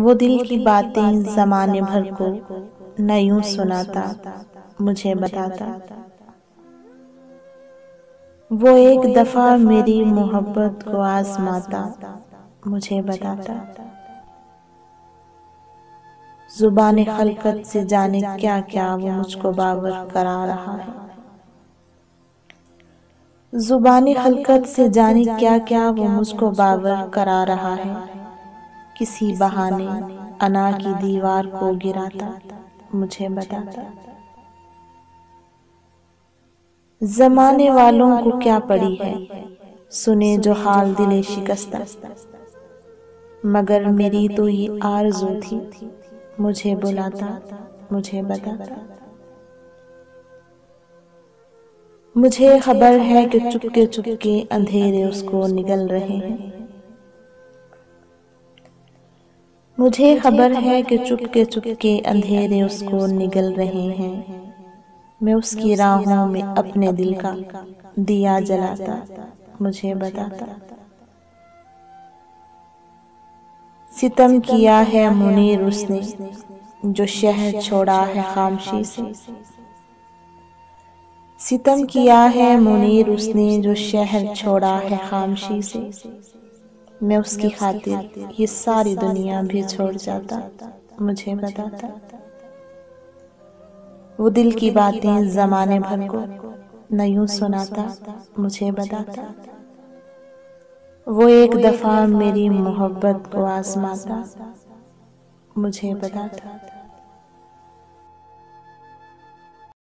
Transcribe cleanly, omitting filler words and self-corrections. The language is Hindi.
वो दिल की बातें जमाने भर को न यूं सुनाता, मुझे बताता। वो एक दफा मेरी मोहब्बत को आजमाता, मुझे बताता। जुबान खलकत से जाने क्या क्या वो मुझको बावर करा रहा है। जुबान खलकत से जाने क्या क्या वो मुझको बावर करा रहा है। किसी बहाने अना की दीवार को गिराता, मुझे बताता। जमाने वालों को क्या पड़ी है, सुने जो हाल दिले शिकस्ता। मगर मेरी तो ये आरज़ू थी, मुझे बुलाता, मुझे बताता। मुझे खबर है कि चुपके चुपके अंधेरे उसको निगल रहे हैं। मुझे खबर है कि चुपके चुपके अंधेरे उसको निगल रहे हैं। मैं उसकी राहों में अपने दिल का दिया जलाता, मुझे बताता। सितम किया है मुनीर उसने, जो शहर छोड़ा है खामोशी से। सितम किया है मुनीर उसने, जो शहर छोड़ा है खामोशी से। मैं उसकी खातिर ये सारी दुनिया भी छोड़ जाता, मुझे बताता। वो दिल की बातें जमाने भर को न यूं सुनाता, मुझे बताता। वो एक दफा मेरी मोहब्बत को आजमाता, मुझे बताता।